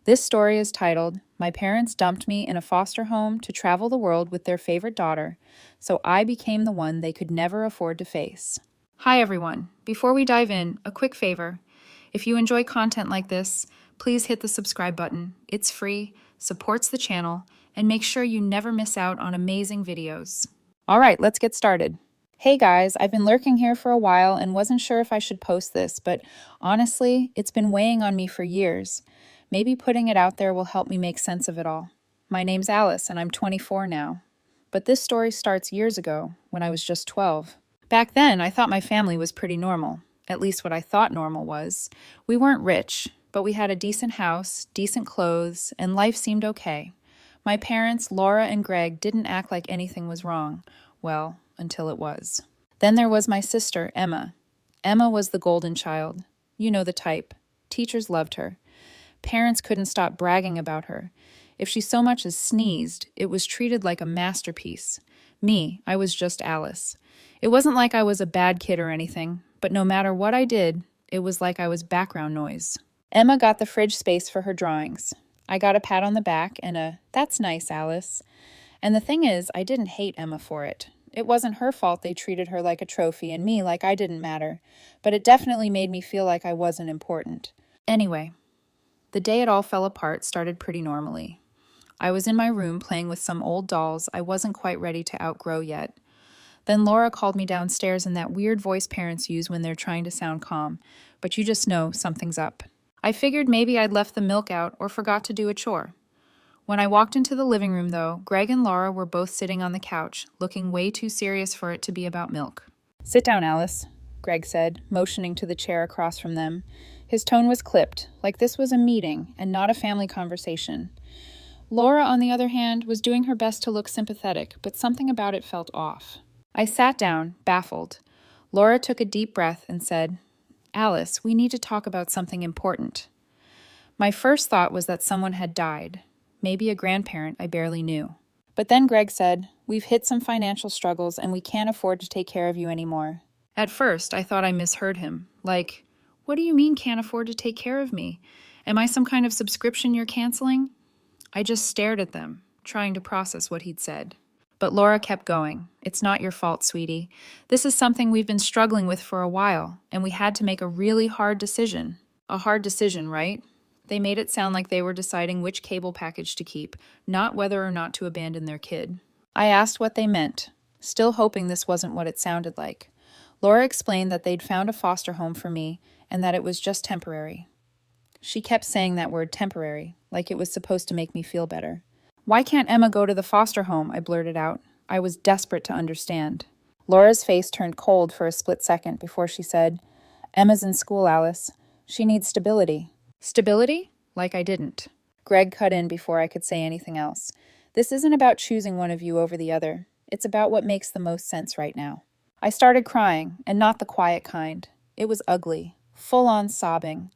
This story is titled, My Parents Dumped Me in a Foster Home to Travel the World with Their Favorite Daughter, so I became the one they could never afford to face. Hi everyone. Before we dive in, a quick favor. If you enjoy content like this, please hit the subscribe button. It's free, supports the channel, and make sure you never miss out on amazing videos. All right, let's get started. Hey guys, I've been lurking here for a while and wasn't sure if I should post this, but honestly, it's been weighing on me for years. Maybe putting it out there will help me make sense of it all. My name's Alice and I'm 24 now. But this story starts years ago, when I was just 12. Back then, I thought my family was pretty normal. At least what I thought normal was. We weren't rich, but we had a decent house, decent clothes, and life seemed okay. My parents, Laura and Greg, didn't act like anything was wrong. Well, until it was. Then there was my sister, Emma. Emma was the golden child. You know the type. Teachers loved her. Parents couldn't stop bragging about her. If she so much as sneezed, it was treated like a masterpiece. Me, I was just Alice. It wasn't like I was a bad kid or anything, but no matter what I did, it was like I was background noise. Emma got the fridge space for her drawings. I got a pat on the back and a, "That's nice, Alice." And the thing is, I didn't hate Emma for it. It wasn't her fault they treated her like a trophy and me like I didn't matter, but it definitely made me feel like I wasn't important. Anyway, the day it all fell apart started pretty normally. I was in my room playing with some old dolls I wasn't quite ready to outgrow yet. Then Laura called me downstairs in that weird voice parents use when they're trying to sound calm, but you just know something's up. I figured maybe I'd left the milk out or forgot to do a chore. When I walked into the living room, though, Greg and Laura were both sitting on the couch, looking way too serious for it to be about milk. "Sit down, Alice," Greg said, motioning to the chair across from them. His tone was clipped, like this was a meeting and not a family conversation. Laura, on the other hand, was doing her best to look sympathetic, but something about it felt off. I sat down, baffled. Laura took a deep breath and said, "Alice, we need to talk about something important." My first thought was that someone had died, maybe a grandparent I barely knew. But then Greg said, "We've hit some financial struggles and we can't afford to take care of you anymore." At first, I thought I misheard him. Like, "What do you mean can't afford to take care of me? Am I some kind of subscription you're canceling?" I just stared at them, trying to process what he'd said. But Laura kept going. "It's not your fault, sweetie. This is something we've been struggling with for a while, and we had to make a really hard decision." A hard decision, right? They made it sound like they were deciding which cable package to keep, not whether or not to abandon their kid. I asked what they meant, still hoping this wasn't what it sounded like. Laura explained that they'd found a foster home for me and that it was just temporary. She kept saying that word temporary, like it was supposed to make me feel better. "Why can't Emma go to the foster home?" I blurted out. I was desperate to understand. Laura's face turned cold for a split second before she said, "Emma's in school, Alice. She needs stability." Stability? Like I didn't. Greg cut in before I could say anything else. "This isn't about choosing one of you over the other. It's about what makes the most sense right now." I started crying, and not the quiet kind. It was ugly, full-on sobbing.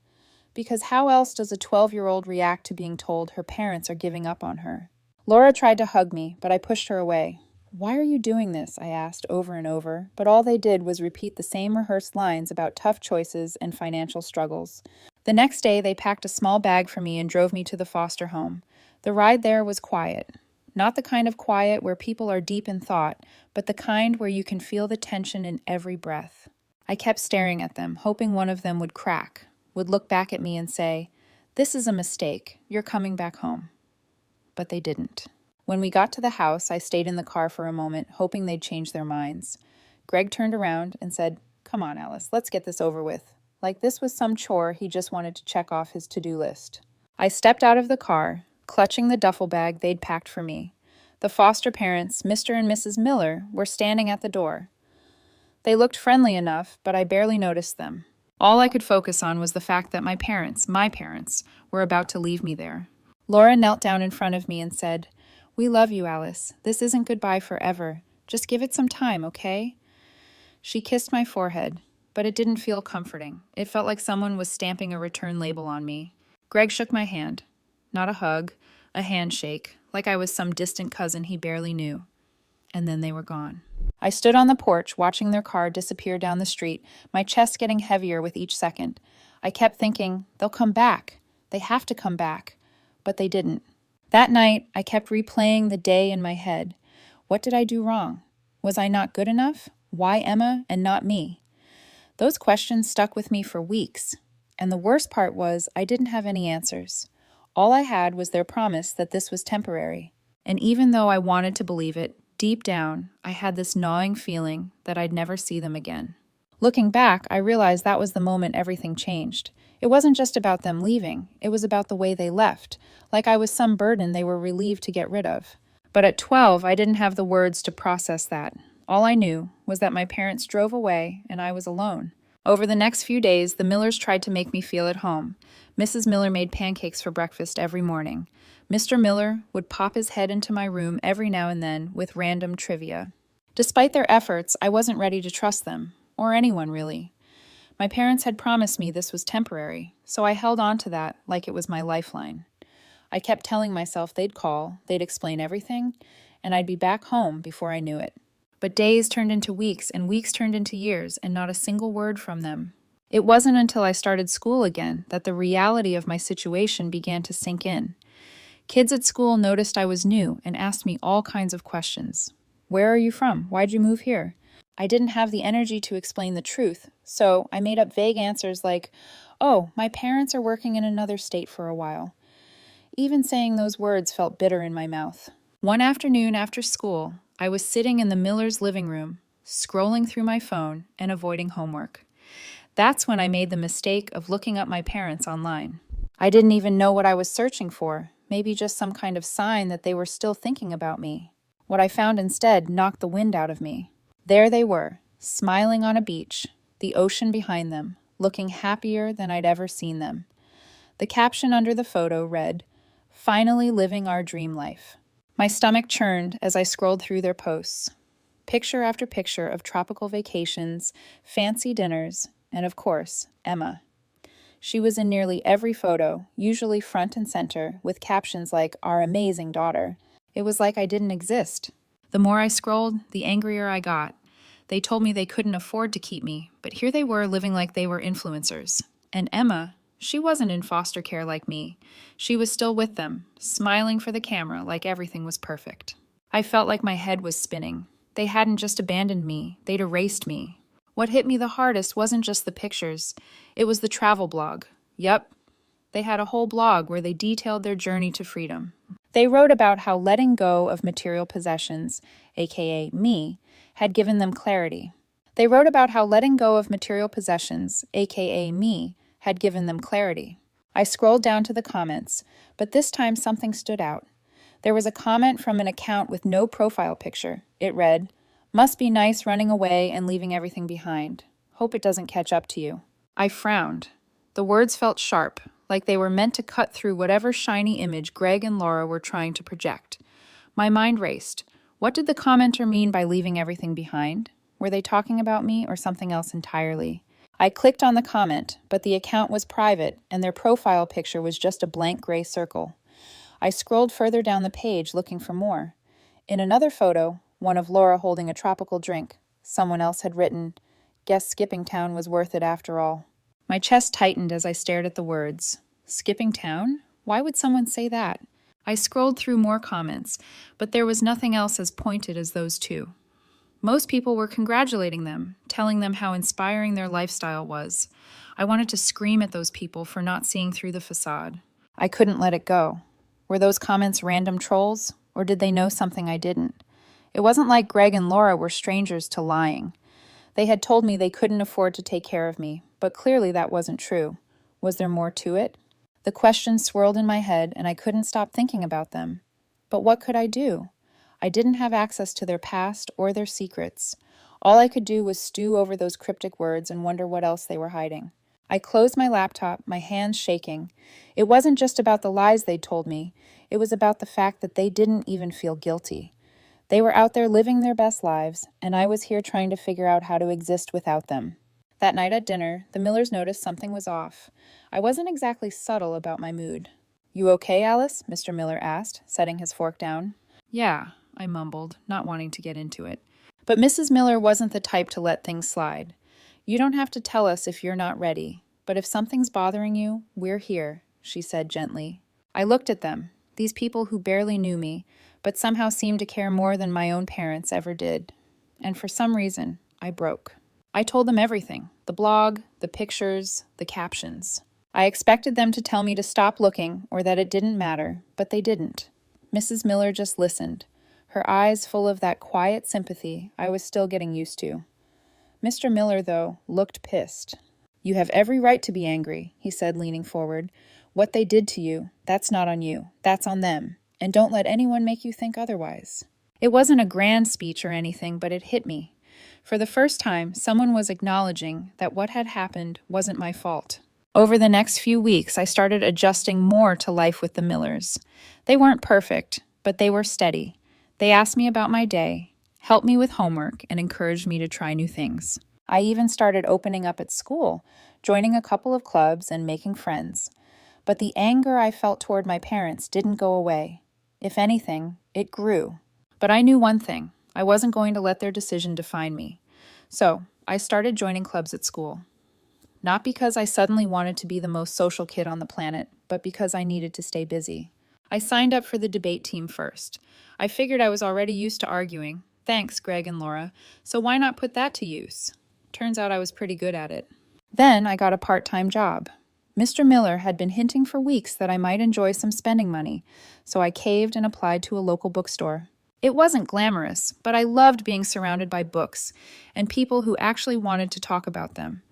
Because how else does a 12-year-old react to being told her parents are giving up on her? Laura tried to hug me, but I pushed her away. "Why are you doing this?" I asked over and over, but all they did was repeat the same rehearsed lines about tough choices and financial struggles. The next day, they packed a small bag for me and drove me to the foster home. The ride there was quiet. Not the kind of quiet where people are deep in thought, but the kind where you can feel the tension in every breath. I kept staring at them, hoping one of them would crack, would look back at me and say, "This is a mistake. You're coming back home." But they didn't. When we got to the house, I stayed in the car for a moment, hoping they'd change their minds. Greg turned around and said, "Come on, Alice, let's get this over with." Like this was some chore he just wanted to check off his to-do list. I stepped out of the car, clutching the duffel bag they'd packed for me. The foster parents, Mr. and Mrs. Miller, were standing at the door. They looked friendly enough, but I barely noticed them. All I could focus on was the fact that my parents, were about to leave me there. Laura knelt down in front of me and said, "We love you, Alice. This isn't goodbye forever. Just give it some time, okay?" She kissed my forehead, but it didn't feel comforting. It felt like someone was stamping a return label on me. Greg shook my hand. Not a hug, a handshake, like I was some distant cousin he barely knew. And then they were gone. I stood on the porch, watching their car disappear down the street, my chest getting heavier with each second. I kept thinking, they'll come back. They have to come back. but they didn't. That night, I kept replaying the day in my head. What did I do wrong? Was I not good enough? Why Emma and not me? Those questions stuck with me for weeks, and the worst part was I didn't have any answers. All I had was their promise that this was temporary. And even though I wanted to believe it, deep down, I had this gnawing feeling that I'd never see them again. Looking back, I realized that was the moment everything changed. It wasn't just about them leaving, it was about the way they left, like I was some burden they were relieved to get rid of. But at 12, I didn't have the words to process that. All I knew was that my parents drove away and I was alone. Over the next few days, the Millers tried to make me feel at home. Mrs. Miller made pancakes for breakfast every morning. Mr. Miller would pop his head into my room every now and then with random trivia. Despite their efforts, I wasn't ready to trust them, or anyone really. My parents had promised me this was temporary, so I held on to that like it was my lifeline. I kept telling myself they'd call, they'd explain everything, and I'd be back home before I knew it. But days turned into weeks, and weeks turned into years, and not a single word from them. It wasn't until I started school again that the reality of my situation began to sink in. Kids at school noticed I was new and asked me all kinds of questions. Where are you from? Why'd you move here? I didn't have the energy to explain the truth, so I made up vague answers like, oh, my parents are working in another state for a while. Even saying those words felt bitter in my mouth. One afternoon after school, I was sitting in the Millers' living room, scrolling through my phone and avoiding homework. That's when I made the mistake of looking up my parents online. I didn't even know what I was searching for, maybe just some kind of sign that they were still thinking about me. What I found instead knocked the wind out of me. There they were, smiling on a beach, the ocean behind them, looking happier than I'd ever seen them. The caption under the photo read, "Finally living our dream life." My stomach churned as I scrolled through their posts. Picture after picture of tropical vacations, fancy dinners, and of course, Emma. She was in nearly every photo, usually front and center, with captions like, "Our amazing daughter." It was like I didn't exist. The more I scrolled, the angrier I got. They told me they couldn't afford to keep me, but here they were living like they were influencers. And Emma, she wasn't in foster care like me. She was still with them, smiling for the camera like everything was perfect. I felt like my head was spinning. They hadn't just abandoned me, they'd erased me. What hit me the hardest wasn't just the pictures, it was the travel blog. Yep, they had a whole blog where they detailed their journey to freedom. They wrote about how letting go of material possessions, aka me, had given them clarity. They wrote about how letting go of material possessions, aka me, had given them clarity. I scrolled down to the comments, but this time something stood out. There was a comment from an account with no profile picture. It read, "Must be nice running away and leaving everything behind. Hope it doesn't catch up to you." I frowned. The words felt sharp, like they were meant to cut through whatever shiny image Greg and Laura were trying to project. My mind raced. What did the commenter mean by leaving everything behind? Were they talking about me or something else entirely? I clicked on the comment, but the account was private and their profile picture was just a blank gray circle. I scrolled further down the page looking for more. In another photo, one of Laura holding a tropical drink, someone else had written, "Guess skipping town was worth it after all." My chest tightened as I stared at the words. Skipping town? Why would someone say that? I scrolled through more comments, but there was nothing else as pointed as those two. Most people were congratulating them, telling them how inspiring their lifestyle was. I wanted to scream at those people for not seeing through the facade. I couldn't let it go. Were those comments random trolls, or did they know something I didn't? It wasn't like Greg and Laura were strangers to lying. They had told me they couldn't afford to take care of me, but clearly that wasn't true. Was there more to it? The questions swirled in my head, and I couldn't stop thinking about them. But what could I do? I didn't have access to their past or their secrets. All I could do was stew over those cryptic words and wonder what else they were hiding. I closed my laptop, my hands shaking. It wasn't just about the lies they'd told me. It was about the fact that they didn't even feel guilty. They were out there living their best lives, and I was here trying to figure out how to exist without them. That night at dinner, the Millers noticed something was off. I wasn't exactly subtle about my mood. "You okay, Alice?" Mr. Miller asked, setting his fork down. "Yeah," I mumbled, not wanting to get into it. But Mrs. Miller wasn't the type to let things slide. "You don't have to tell us if you're not ready, but if something's bothering you, we're here," she said gently. I looked at them, these people who barely knew me, but somehow seemed to care more than my own parents ever did. And for some reason, I broke. I told them everything, the blog, the pictures, the captions. I expected them to tell me to stop looking or that it didn't matter, but they didn't. Mrs. Miller just listened, her eyes full of that quiet sympathy I was still getting used to. Mr. Miller, though, looked pissed. "You have every right to be angry," he said, leaning forward. "What they did to you, that's not on you, that's on them, and don't let anyone make you think otherwise." It wasn't a grand speech or anything, but it hit me. For the first time, someone was acknowledging that what had happened wasn't my fault. Over the next few weeks, I started adjusting more to life with the Millers. They weren't perfect, but they were steady. They asked me about my day, helped me with homework, and encouraged me to try new things. I even started opening up at school, joining a couple of clubs and making friends. But the anger I felt toward my parents didn't go away. If anything, it grew. But I knew one thing. I wasn't going to let their decision define me. So I started joining clubs at school. Not because I suddenly wanted to be the most social kid on the planet, but because I needed to stay busy. I signed up for the debate team first. I figured I was already used to arguing. Thanks, Greg and Laura. So why not put that to use? Turns out I was pretty good at it. Then I got a part-time job. Mr. Miller had been hinting for weeks that I might enjoy some spending money, so I caved and applied to a local bookstore. It wasn't glamorous, but I loved being surrounded by books and people who actually wanted to talk about them.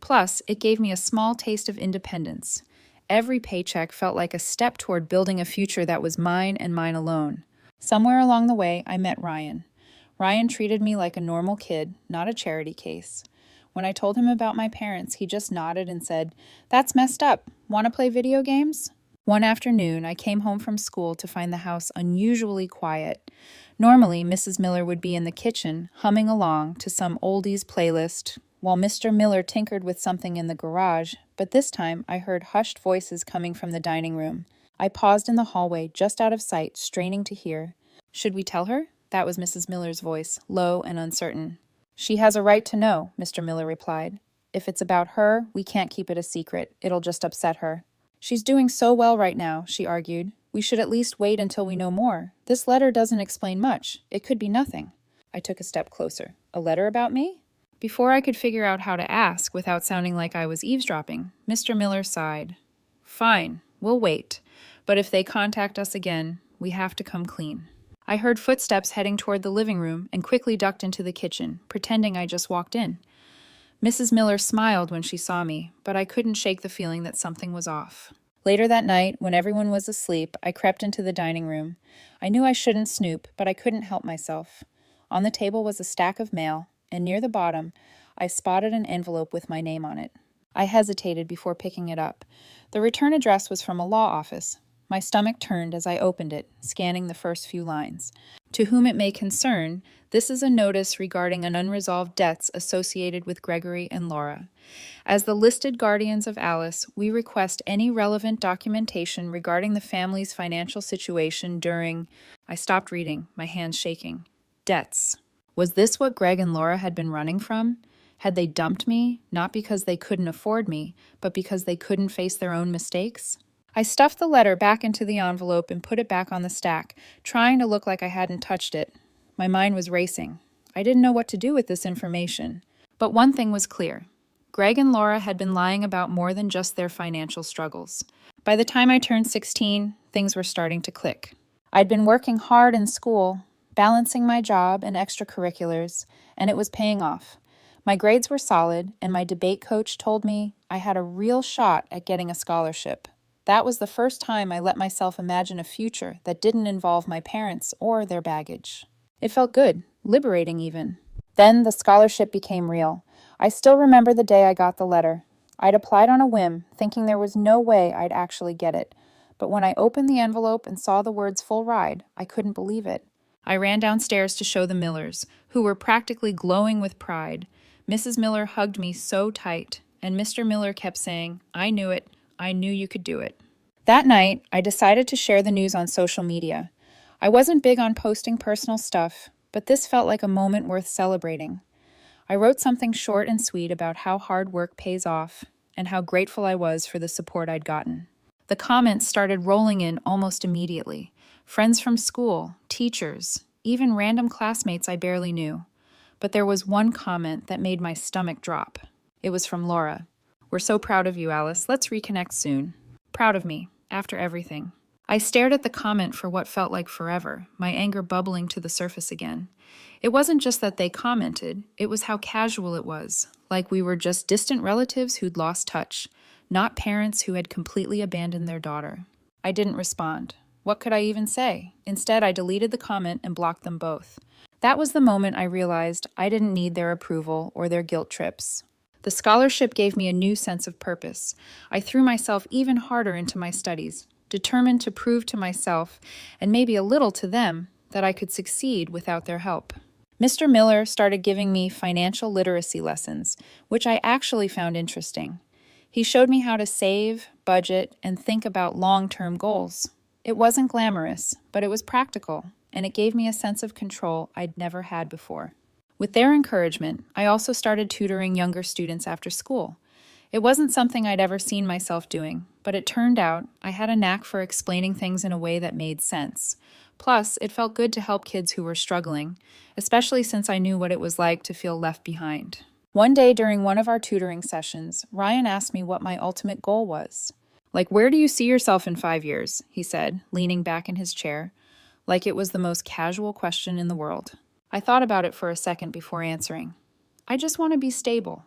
Plus, it gave me a small taste of independence. Every paycheck felt like a step toward building a future that was mine and mine alone. Somewhere along the way, I met Ryan. Ryan treated me like a normal kid, not a charity case. When I told him about my parents, he just nodded and said, "That's messed up. Want to play video games?" One afternoon, I came home from school to find the house unusually quiet. Normally, Mrs. Miller would be in the kitchen, humming along to some oldies playlist, while Mr. Miller tinkered with something in the garage, but this time I heard hushed voices coming from the dining room. I paused in the hallway, just out of sight, straining to hear. "Should we tell her?" That was Mrs. Miller's voice, low and uncertain. "She has a right to know," Mr. Miller replied. "If it's about her, we can't keep it a secret. It'll just upset her." "She's doing so well right now," she argued. "We should at least wait until we know more. This letter doesn't explain much. It could be nothing." I took a step closer. "A letter about me?" Before I could figure out how to ask without sounding like I was eavesdropping, Mr. Miller sighed. "Fine, we'll wait. But if they contact us again, we have to come clean." I heard footsteps heading toward the living room and quickly ducked into the kitchen, pretending I just walked in. Mrs. Miller smiled when she saw me, but I couldn't shake the feeling that something was off. Later that night, when everyone was asleep, I crept into the dining room. I knew I shouldn't snoop, but I couldn't help myself. On the table was a stack of mail, and near the bottom, I spotted an envelope with my name on it. I hesitated before picking it up. The return address was from a law office. My stomach turned as I opened it, scanning the first few lines. "To whom it may concern, this is a notice regarding an unresolved debts associated with Gregory and Laura. As the listed guardians of Alice, we request any relevant documentation regarding the family's financial situation during—" I stopped reading, my hands shaking. Debts. Was this what Greg and Laura had been running from? Had they dumped me, not because they couldn't afford me, but because they couldn't face their own mistakes? I stuffed the letter back into the envelope and put it back on the stack, trying to look like I hadn't touched it. My mind was racing. I didn't know what to do with this information. But one thing was clear. Greg and Laura had been lying about more than just their financial struggles. By the time I turned 16, things were starting to click. I'd been working hard in school, balancing my job and extracurriculars, and it was paying off. My grades were solid, and my debate coach told me I had a real shot at getting a scholarship. That was the first time I let myself imagine a future that didn't involve my parents or their baggage. It felt good, liberating even. Then the scholarship became real. I still remember the day I got the letter. I'd applied on a whim, thinking there was no way I'd actually get it. But when I opened the envelope and saw the words "full ride," I couldn't believe it. I ran downstairs to show the Millers, who were practically glowing with pride. Mrs. Miller hugged me so tight, and Mr. Miller kept saying, "I knew it. I knew you could do it." That night, I decided to share the news on social media. I wasn't big on posting personal stuff, but this felt like a moment worth celebrating. I wrote something short and sweet about how hard work pays off and how grateful I was for the support I'd gotten. The comments started rolling in almost immediately. Friends from school, teachers, even random classmates I barely knew. But there was one comment that made my stomach drop. It was from Laura. "We're so proud of you, Alice. Let's reconnect soon." Proud of me, after everything. I stared at the comment for what felt like forever, my anger bubbling to the surface again. It wasn't just that they commented, it was how casual it was, like we were just distant relatives who'd lost touch, not parents who had completely abandoned their daughter. I didn't respond. What could I even say? Instead, I deleted the comment and blocked them both. That was the moment I realized I didn't need their approval or their guilt trips. The scholarship gave me a new sense of purpose. I threw myself even harder into my studies, determined to prove to myself, and maybe a little to them, that I could succeed without their help. Mr. Miller started giving me financial literacy lessons, which I actually found interesting. He showed me how to save, budget, and think about long-term goals. It wasn't glamorous, but it was practical, and it gave me a sense of control I'd never had before. With their encouragement, I also started tutoring younger students after school. It wasn't something I'd ever seen myself doing, but it turned out I had a knack for explaining things in a way that made sense. Plus, it felt good to help kids who were struggling, especially since I knew what it was like to feel left behind. One day during one of our tutoring sessions, Ryan asked me what my ultimate goal was. "Like, where do you see yourself in 5 years?" he said, leaning back in his chair, like it was the most casual question in the world. I thought about it for a second before answering. I just want to be stable,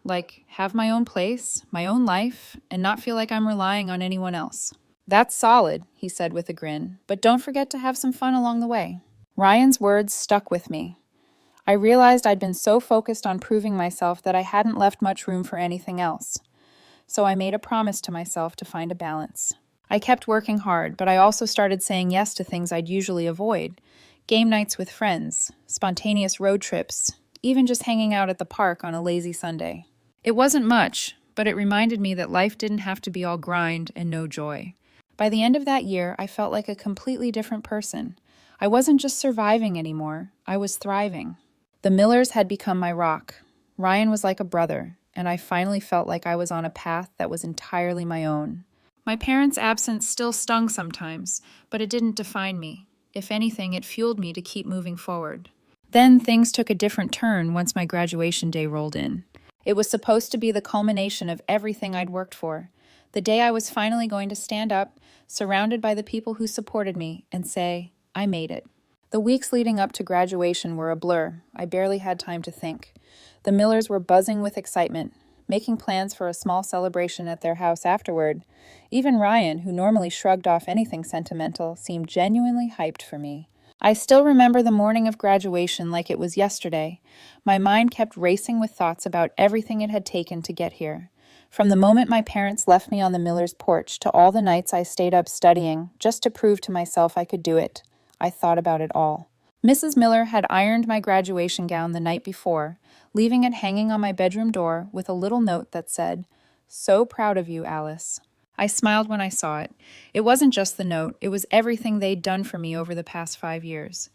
like have my own place, my own life, and not feel like I'm relying on anyone else. "That's solid," he said with a grin, "but don't forget to have some fun along the way." Ryan's words stuck with me. I realized I'd been so focused on proving myself that I hadn't left much room for anything else. So I made a promise to myself to find a balance. I kept working hard, but I also started saying yes to things I'd usually avoid. Game nights with friends, spontaneous road trips, even just hanging out at the park on a lazy Sunday. It wasn't much, but it reminded me that life didn't have to be all grind and no joy. By the end of that year, I felt like a completely different person. I wasn't just surviving anymore, I was thriving. The Millers had become my rock. Ryan was like a brother, and I finally felt like I was on a path that was entirely my own. My parents' absence still stung sometimes, but it didn't define me. If anything, it fueled me to keep moving forward. Then things took a different turn once my graduation day rolled in. It was supposed to be the culmination of everything I'd worked for. The day I was finally going to stand up, surrounded by the people who supported me, and say, I made it. The weeks leading up to graduation were a blur. I barely had time to think. The Millers were buzzing with excitement, making plans for a small celebration at their house afterward. Even Ryan, who normally shrugged off anything sentimental, seemed genuinely hyped for me. I still remember the morning of graduation like it was yesterday. My mind kept racing with thoughts about everything it had taken to get here. From the moment my parents left me on the Millers' porch to all the nights I stayed up studying just to prove to myself I could do it, I thought about it all. Mrs. Miller had ironed my graduation gown the night before, leaving it hanging on my bedroom door with a little note that said, "So proud of you, Alice." I smiled when I saw it. It wasn't just the note, it was everything they'd done for me over the past 5 years.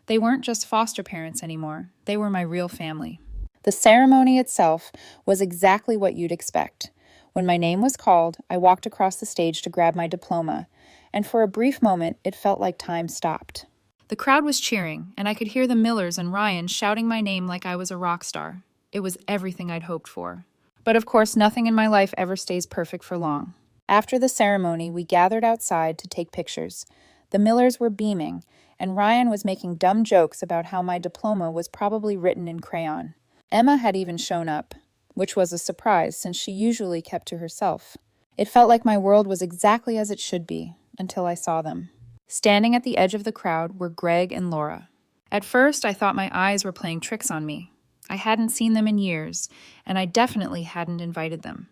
They weren't just foster parents anymore, they were my real family. The ceremony itself was exactly what you'd expect. When my name was called, I walked across the stage to grab my diploma, and for a brief moment, it felt like time stopped. The crowd was cheering, and I could hear the Millers and Ryan shouting my name like I was a rock star. It was everything I'd hoped for. But of course, nothing in my life ever stays perfect for long. After the ceremony, we gathered outside to take pictures. The Millers were beaming, and Ryan was making dumb jokes about how my diploma was probably written in crayon. Emma had even shown up, which was a surprise since she usually kept to herself. It felt like my world was exactly as it should be, until I saw them. Standing at the edge of the crowd were Greg and Laura. At first, I thought my eyes were playing tricks on me. I hadn't seen them in years, and I definitely hadn't invited them.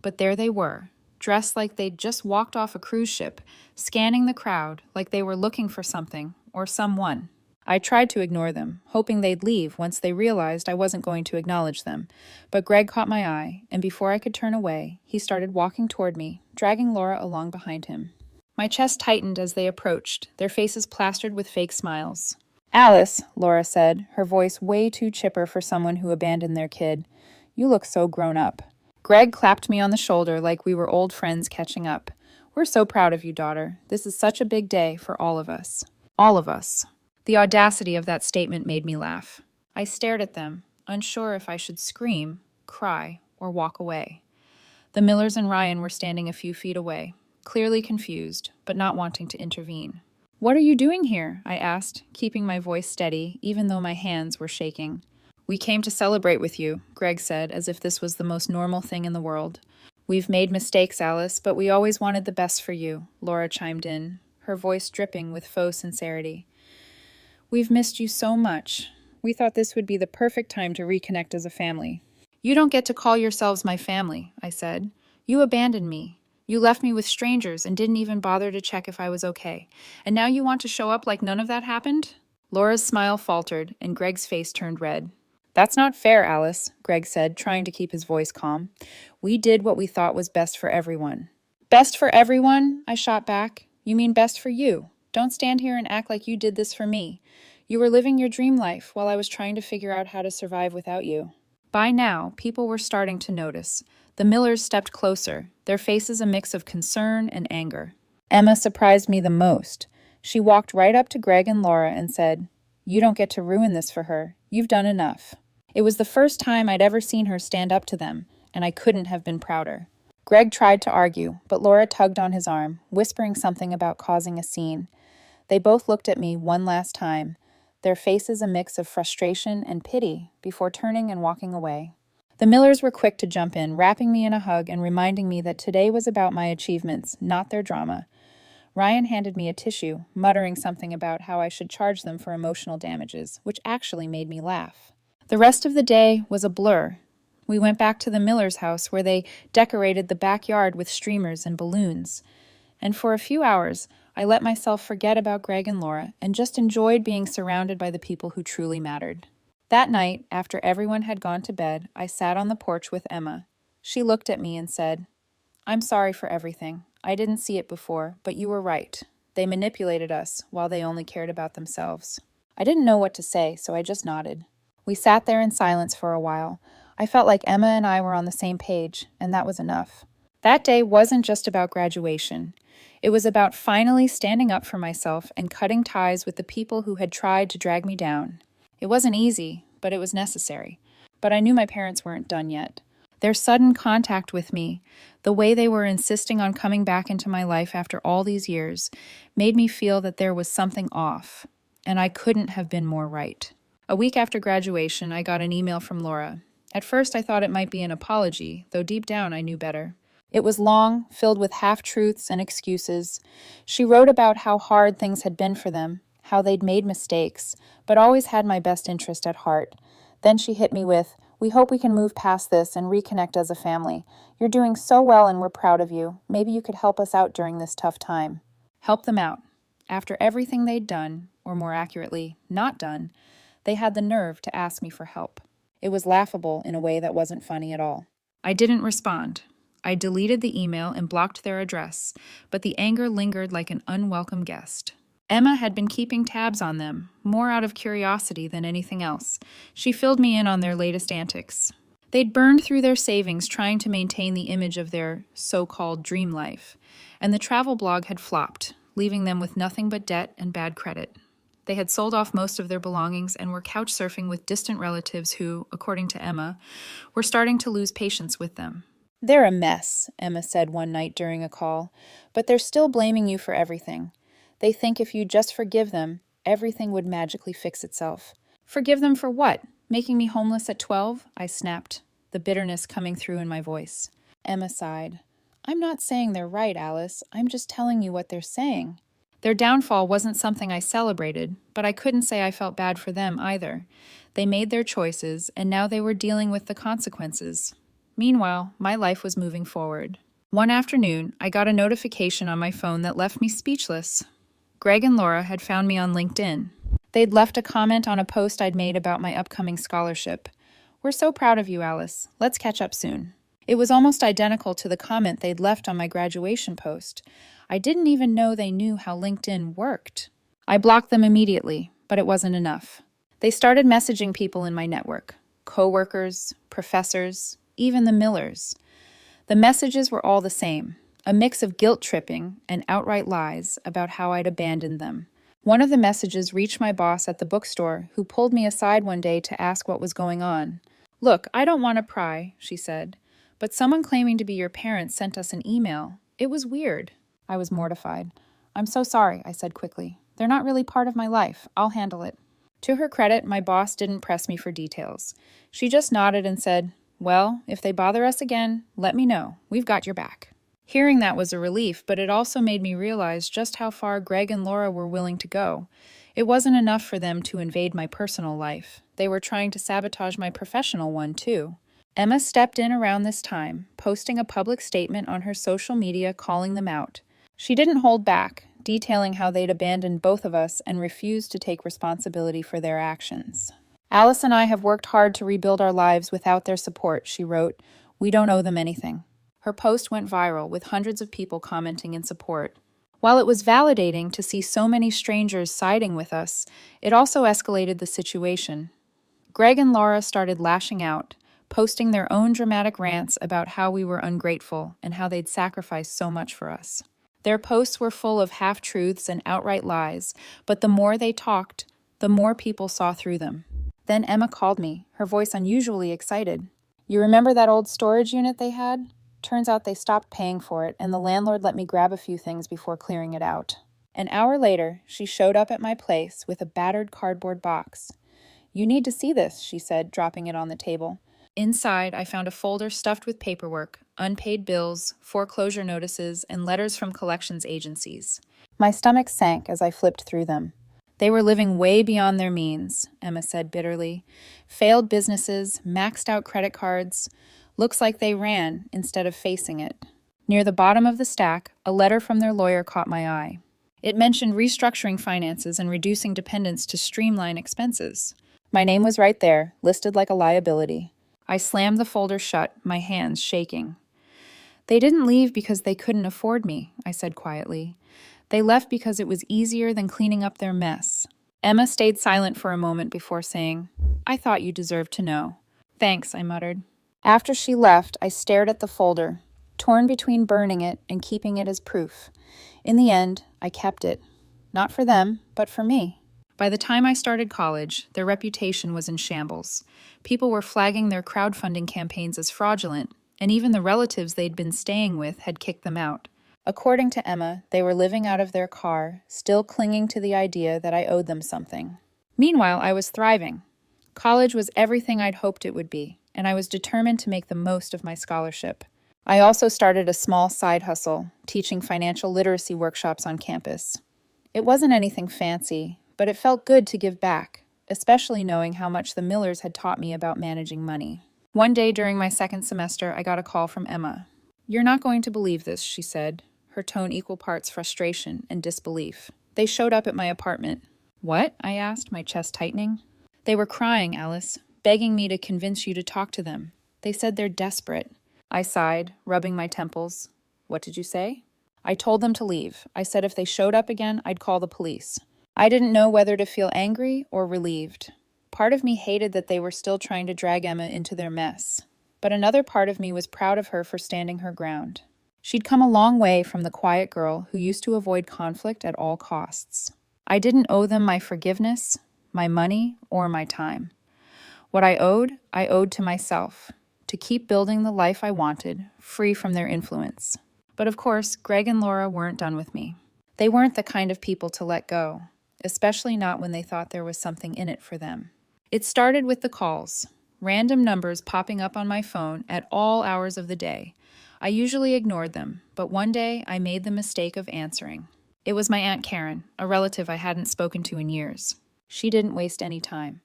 But there they were, dressed like they'd just walked off a cruise ship, scanning the crowd like they were looking for something or someone. I tried to ignore them, hoping they'd leave once they realized I wasn't going to acknowledge them. But Greg caught my eye, and before I could turn away, he started walking toward me, dragging Laura along behind him. My chest tightened as they approached, their faces plastered with fake smiles. "Alice," Laura said, her voice way too chipper for someone who abandoned their kid, "you look so grown up." Greg clapped me on the shoulder like we were old friends catching up. We're so proud of you, daughter. This is such a big day for all of us. All of us. The audacity of that statement made me laugh. I stared at them, unsure if I should scream, cry, or walk away. The Millers and Ryan were standing a few feet away, clearly confused, but not wanting to intervene. "What are you doing here?" I asked, keeping my voice steady, even though my hands were shaking. "We came to celebrate with you," Greg said, as if this was the most normal thing in the world. "We've made mistakes, Alice, but we always wanted the best for you," Laura chimed in, her voice dripping with faux sincerity. "We've missed you so much. We thought this would be the perfect time to reconnect as a family." "You don't get to call yourselves my family," I said. "You abandoned me. You left me with strangers and didn't even bother to check if I was okay. And now you want to show up like none of that happened?" Laura's smile faltered, and Greg's face turned red. "That's not fair, Alice," Greg said, trying to keep his voice calm. "We did what we thought was best for everyone." "Best for everyone?" I shot back. "You mean best for you. Don't stand here and act like you did this for me. You were living your dream life while I was trying to figure out how to survive without you." By now, people were starting to notice. The Millers stepped closer, their faces a mix of concern and anger. Emma surprised me the most. She walked right up to Greg and Laura and said, "You don't get to ruin this for her. You've done enough." It was the first time I'd ever seen her stand up to them, and I couldn't have been prouder. Greg tried to argue, but Laura tugged on his arm, whispering something about causing a scene. They both looked at me one last time, their faces a mix of frustration and pity, before turning and walking away. The Millers were quick to jump in, wrapping me in a hug and reminding me that today was about my achievements, not their drama. Ryan handed me a tissue, muttering something about how I should charge them for emotional damages, which actually made me laugh. The rest of the day was a blur. We went back to the Millers' house where they decorated the backyard with streamers and balloons. And for a few hours, I let myself forget about Greg and Laura and just enjoyed being surrounded by the people who truly mattered. That night, after everyone had gone to bed, I sat on the porch with Emma. She looked at me and said, "I'm sorry for everything. I didn't see it before, but you were right. They manipulated us while they only cared about themselves." I didn't know what to say, so I just nodded. We sat there in silence for a while. I felt like Emma and I were on the same page, and that was enough. That day wasn't just about graduation. It was about finally standing up for myself and cutting ties with the people who had tried to drag me down. It wasn't easy, but it was necessary. But I knew my parents weren't done yet. Their sudden contact with me, the way they were insisting on coming back into my life after all these years, made me feel that there was something off, and I couldn't have been more right. A week after graduation, I got an email from Laura. At first, I thought it might be an apology, though deep down I knew better. It was long, filled with half-truths and excuses. She wrote about how hard things had been for them, how they'd made mistakes, but always had my best interest at heart. Then she hit me with, "We hope we can move past this and reconnect as a family. You're doing so well and we're proud of you. Maybe you could help us out during this tough time." Help them out. After everything they'd done, or more accurately, not done, they had the nerve to ask me for help. It was laughable in a way that wasn't funny at all. I didn't respond. I deleted the email and blocked their address, but the anger lingered like an unwelcome guest. Emma had been keeping tabs on them, more out of curiosity than anything else. She filled me in on their latest antics. They'd burned through their savings trying to maintain the image of their so-called dream life, and the travel blog had flopped, leaving them with nothing but debt and bad credit. They had sold off most of their belongings and were couch surfing with distant relatives who, according to Emma, were starting to lose patience with them. "They're a mess," Emma said one night during a call, "but they're still blaming you for everything. They think if you just forgive them, everything would magically fix itself." "Forgive them for what? Making me homeless at 12? I snapped, the bitterness coming through in my voice. Emma sighed. "I'm not saying they're right, Alice. I'm just telling you what they're saying." Their downfall wasn't something I celebrated, but I couldn't say I felt bad for them either. They made their choices, and now they were dealing with the consequences. Meanwhile, my life was moving forward. One afternoon, I got a notification on my phone that left me speechless. Greg and Laura had found me on LinkedIn. They'd left a comment on a post I'd made about my upcoming scholarship. "We're so proud of you, Alice. Let's catch up soon." It was almost identical to the comment they'd left on my graduation post. I didn't even know they knew how LinkedIn worked. I blocked them immediately, but it wasn't enough. They started messaging people in my network, coworkers, professors, even the Millers. The messages were all the same. a mix of guilt-tripping and outright lies about how I'd abandoned them. One of the messages reached my boss at the bookstore, who pulled me aside one day to ask what was going on. "Look, I don't want to pry," she said, "but someone claiming to be your parents sent us an email. It was weird." I was mortified. "I'm so sorry," I said quickly. "They're not really part of my life. I'll handle it." To her credit, my boss didn't press me for details. She just nodded and said, "Well, if they bother us again, let me know. We've got your back." Hearing that was a relief, but it also made me realize just how far Greg and Laura were willing to go. It wasn't enough for them to invade my personal life. They were trying to sabotage my professional one, too. Emma stepped in around this time, posting a public statement on her social media calling them out. She didn't hold back, detailing how they'd abandoned both of us and refused to take responsibility for their actions. "Alice and I have worked hard to rebuild our lives without their support," she wrote. "We don't owe them anything." Her post went viral, with hundreds of people commenting in support. While it was validating to see so many strangers siding with us, it also escalated the situation. Greg and Laura started lashing out, posting their own dramatic rants about how we were ungrateful and how they'd sacrificed so much for us. Their posts were full of half-truths and outright lies, but the more they talked, the more people saw through them. Then Emma called me, her voice unusually excited. "You remember that old storage unit they had? Turns out they stopped paying for it, and the landlord let me grab a few things before clearing it out." An hour later, she showed up at my place with a battered cardboard box. "You need to see this," she said, dropping it on the table. Inside, I found a folder stuffed with paperwork, unpaid bills, foreclosure notices, and letters from collections agencies. My stomach sank as I flipped through them. "They were living way beyond their means," Emma said bitterly. "Failed businesses, maxed out credit cards. Looks like they ran instead of facing it." Near the bottom of the stack, a letter from their lawyer caught my eye. It mentioned restructuring finances and reducing dependents to streamline expenses. My name was right there, listed like a liability. I slammed the folder shut, my hands shaking. "They didn't leave because they couldn't afford me," I said quietly. "They left because it was easier than cleaning up their mess." Emma stayed silent for a moment before saying, "I thought you deserved to know." "Thanks," I muttered. After she left, I stared at the folder, torn between burning it and keeping it as proof. In the end, I kept it. Not for them, but for me. By the time I started college, their reputation was in shambles. People were flagging their crowdfunding campaigns as fraudulent, and even the relatives they'd been staying with had kicked them out. According to Emma, they were living out of their car, still clinging to the idea that I owed them something. Meanwhile, I was thriving. College was everything I'd hoped it would be, and I was determined to make the most of my scholarship. I also started a small side hustle, teaching financial literacy workshops on campus. It wasn't anything fancy, but it felt good to give back, especially knowing how much the Millers had taught me about managing money. One day during my second semester, I got a call from Emma. "You're not going to believe this," she said, her tone equal parts frustration and disbelief. "They showed up at my apartment." "What?" I asked, my chest tightening. "They were crying, Alice, begging me to convince you to talk to them. They said they're desperate." I sighed, rubbing my temples. "What did you say?" "I told them to leave. I said if they showed up again, I'd call the police." I didn't know whether to feel angry or relieved. Part of me hated that they were still trying to drag Emma into their mess. But another part of me was proud of her for standing her ground. She'd come a long way from the quiet girl who used to avoid conflict at all costs. I didn't owe them my forgiveness, my money, or my time. What I owed to myself, to keep building the life I wanted, free from their influence. But of course, Greg and Laura weren't done with me. They weren't the kind of people to let go, especially not when they thought there was something in it for them. It started with the calls, random numbers popping up on my phone at all hours of the day. I usually ignored them, but one day I made the mistake of answering. It was my Aunt Karen, a relative I hadn't spoken to in years. She didn't waste any time.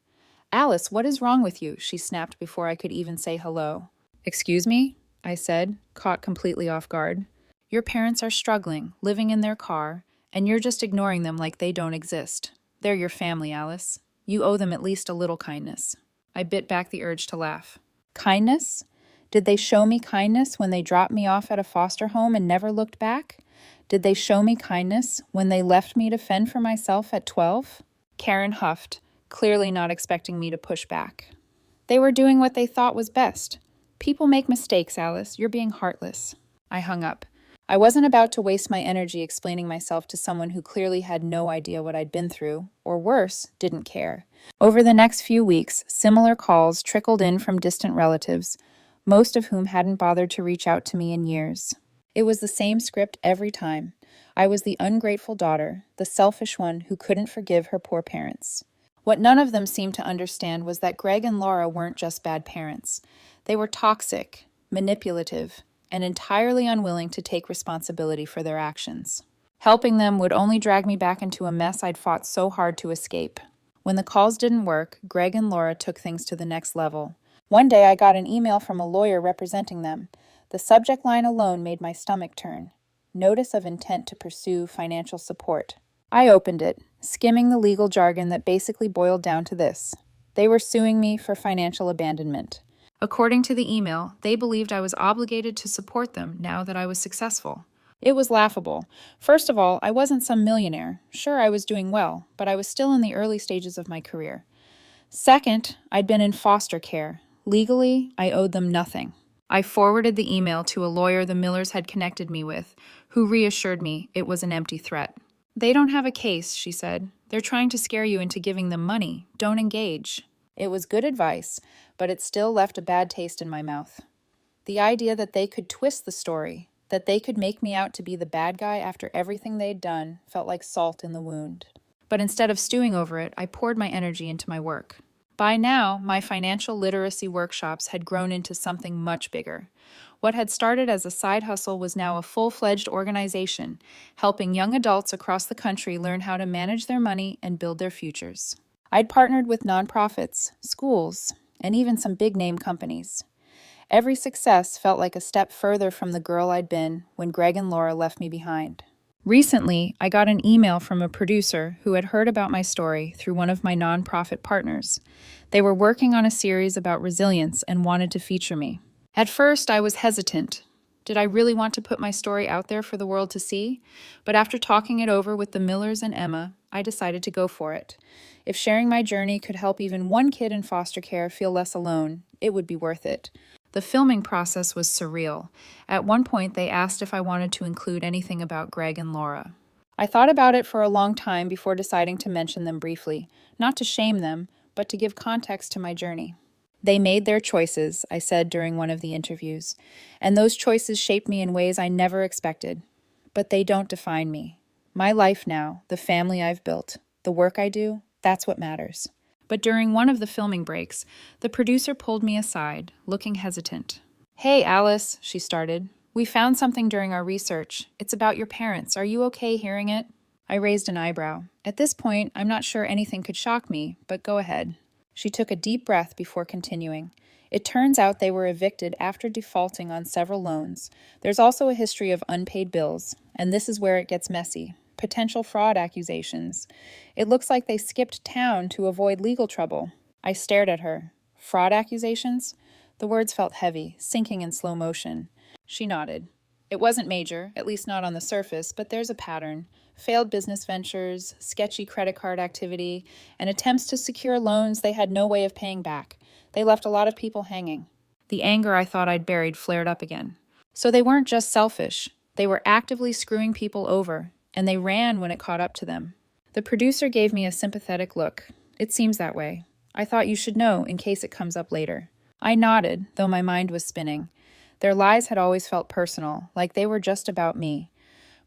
"Alice, what is wrong with you?" she snapped before I could even say hello. "Excuse me?" I said, caught completely off guard. "Your parents are struggling, living in their car, and you're just ignoring them like they don't exist. They're your family, Alice. You owe them at least a little kindness." I bit back the urge to laugh. Kindness? Did they show me kindness when they dropped me off at a foster home and never looked back? Did they show me kindness when they left me to fend for myself at 12? Karen huffed, clearly not expecting me to push back. "They were doing what they thought was best. People make mistakes, Alice. You're being heartless." I hung up. I wasn't about to waste my energy explaining myself to someone who clearly had no idea what I'd been through, or worse, didn't care. Over the next few weeks, similar calls trickled in from distant relatives, most of whom hadn't bothered to reach out to me in years. It was the same script every time. I was the ungrateful daughter, the selfish one who couldn't forgive her poor parents. What none of them seemed to understand was that Greg and Laura weren't just bad parents. They were toxic, manipulative, and entirely unwilling to take responsibility for their actions. Helping them would only drag me back into a mess I'd fought so hard to escape. When the calls didn't work, Greg and Laura took things to the next level. One day I got an email from a lawyer representing them. The subject line alone made my stomach turn. Notice of intent to pursue financial support. I opened it, skimming the legal jargon that basically boiled down to this. They were suing me for financial abandonment. According to the email, they believed I was obligated to support them now that I was successful. It was laughable. First of all, I wasn't some millionaire. Sure, I was doing well, but I was still in the early stages of my career. Second, I'd been in foster care. Legally, I owed them nothing. I forwarded the email to a lawyer the Millers had connected me with, who reassured me it was an empty threat. They don't have a case, she said. They're trying to scare you into giving them money. Don't engage. It was good advice, but it still left a bad taste in my mouth. The idea that they could twist the story, that they could make me out to be the bad guy after everything they'd done, felt like salt in the wound. But instead of stewing over it, I poured my energy into my work. By now, my financial literacy workshops had grown into something much bigger. What had started as a side hustle was now a full-fledged organization, helping young adults across the country learn how to manage their money and build their futures. I'd partnered with nonprofits, schools, and even some big-name companies. Every success felt like a step further from the girl I'd been when Greg and Laura left me behind. Recently, I got an email from a producer who had heard about my story through one of my nonprofit partners. They were working on a series about resilience and wanted to feature me. At first, I was hesitant. Did I really want to put my story out there for the world to see? But after talking it over with the Millers and Emma, I decided to go for it. If sharing my journey could help even one kid in foster care feel less alone, it would be worth it. The filming process was surreal. At one point, they asked if I wanted to include anything about Greg and Laura. I thought about it for a long time before deciding to mention them briefly, not to shame them, but to give context to my journey. They made their choices, I said during one of the interviews, and those choices shaped me in ways I never expected. But they don't define me. My life now, the family I've built, the work I do, that's what matters. But during one of the filming breaks, the producer pulled me aside, looking hesitant. "Hey, Alice," she started. "We found something during our research. It's about your parents. Are you okay hearing it?" I raised an eyebrow. At this point, I'm not sure anything could shock me, but go ahead. She took a deep breath before continuing. It turns out they were evicted after defaulting on several loans. There's also a history of unpaid bills, and this is where it gets messy. Potential fraud accusations. It looks like they skipped town to avoid legal trouble. I stared at her. Fraud accusations? The words felt heavy, sinking in slow motion. She nodded. It wasn't major, at least not on the surface, but there's a pattern. Failed business ventures, sketchy credit card activity, and attempts to secure loans they had no way of paying back. They left a lot of people hanging. The anger I thought I'd buried flared up again. So they weren't just selfish. They were actively screwing people over, and they ran when it caught up to them. The producer gave me a sympathetic look. It seems that way. I thought you should know in case it comes up later. I nodded, though my mind was spinning. Their lies had always felt personal, like they were just about me.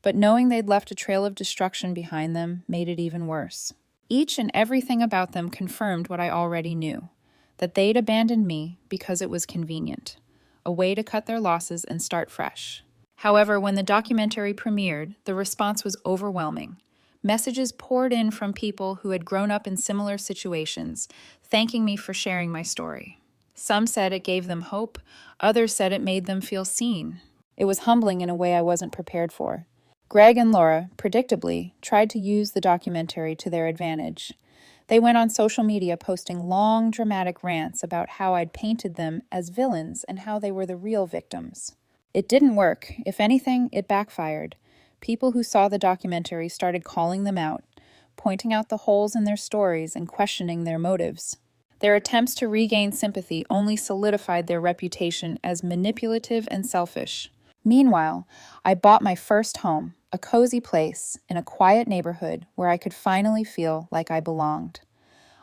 But knowing they'd left a trail of destruction behind them made it even worse. Each and everything about them confirmed what I already knew, that they'd abandoned me because it was convenient, a way to cut their losses and start fresh. However, when the documentary premiered, the response was overwhelming. Messages poured in from people who had grown up in similar situations, thanking me for sharing my story. Some said it gave them hope, others said it made them feel seen. It was humbling in a way I wasn't prepared for. Greg and Laura, predictably, tried to use the documentary to their advantage. They went on social media posting long, dramatic rants about how I'd painted them as villains and how they were the real victims. It didn't work. If anything, it backfired. People who saw the documentary started calling them out, pointing out the holes in their stories and questioning their motives. Their attempts to regain sympathy only solidified their reputation as manipulative and selfish. Meanwhile, I bought my first home, a cozy place in a quiet neighborhood where I could finally feel like I belonged.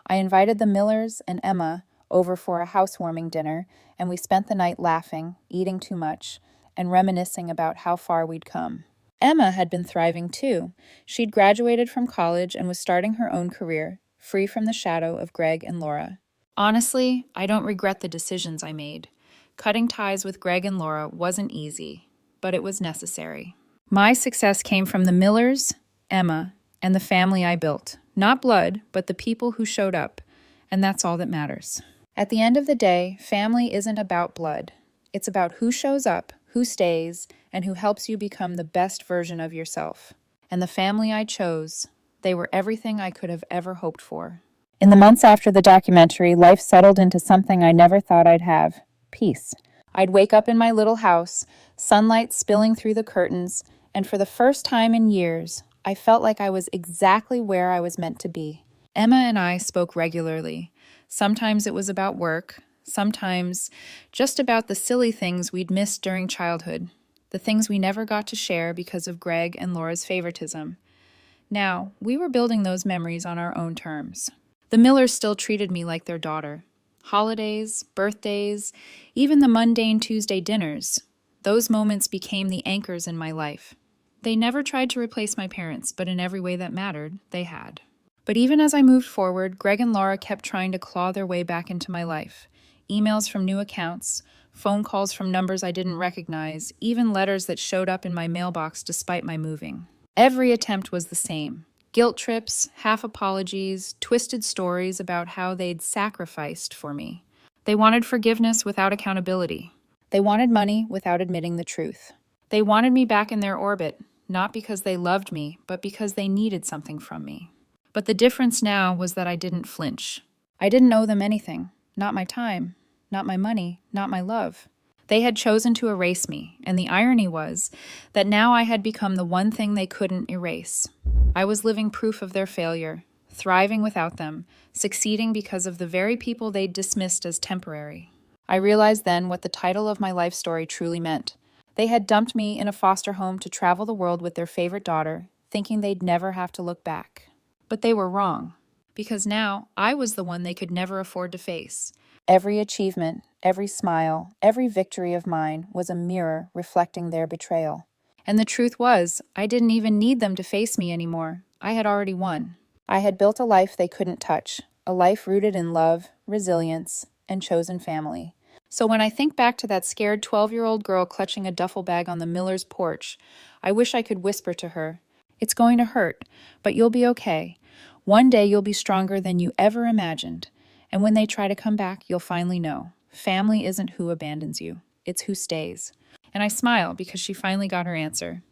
I invited the Millers and Emma over for a housewarming dinner, and we spent the night laughing, eating too much, and reminiscing about how far we'd come. Emma had been thriving too. She'd graduated from college and was starting her own career, free from the shadow of Greg and Laura. Honestly, I don't regret the decisions I made. Cutting ties with Greg and Laura wasn't easy, but it was necessary. My success came from the Millers, Emma, and the family I built. Not blood, but the people who showed up, and that's all that matters. At the end of the day, family isn't about blood. It's about who shows up, who stays, and who helps you become the best version of yourself. And the family I chose, they were everything I could have ever hoped for. In the months after the documentary, life settled into something I never thought I'd have: peace. I'd wake up in my little house, sunlight spilling through the curtains, and for the first time in years, I felt like I was exactly where I was meant to be. Emma and I spoke regularly. Sometimes it was about work, sometimes just about the silly things we'd missed during childhood, the things we never got to share because of Greg and Laura's favoritism. Now, we were building those memories on our own terms. The Millers still treated me like their daughter. Holidays, birthdays, even the mundane Tuesday dinners, those moments became the anchors in my life. They never tried to replace my parents, but in every way that mattered, they had. But even as I moved forward, Greg and Laura kept trying to claw their way back into my life. Emails from new accounts, phone calls from numbers I didn't recognize, even letters that showed up in my mailbox despite my moving. Every attempt was the same. Guilt trips, half apologies, twisted stories about how they'd sacrificed for me. They wanted forgiveness without accountability. They wanted money without admitting the truth. They wanted me back in their orbit, not because they loved me, but because they needed something from me. But the difference now was that I didn't flinch. I didn't owe them anything. Not my time, not my money, not my love. They had chosen to erase me, and the irony was that now I had become the one thing they couldn't erase. I was living proof of their failure, thriving without them, succeeding because of the very people they'd dismissed as temporary. I realized then what the title of my life story truly meant. They had dumped me in a foster home to travel the world with their favorite daughter, thinking they'd never have to look back. But they were wrong, because now I was the one they could never afford to face. Every achievement, every smile, every victory of mine was a mirror reflecting their betrayal. And the truth was, I didn't even need them to face me anymore. I had already won. I had built a life they couldn't touch, a life rooted in love, resilience, and chosen family. So when I think back to that scared 12-year-old girl clutching a duffel bag on the Miller's porch, I wish I could whisper to her, "It's going to hurt, but you'll be okay. One day you'll be stronger than you ever imagined. And when they try to come back, you'll finally know. Family isn't who abandons you. It's who stays." And I smile because she finally got her answer.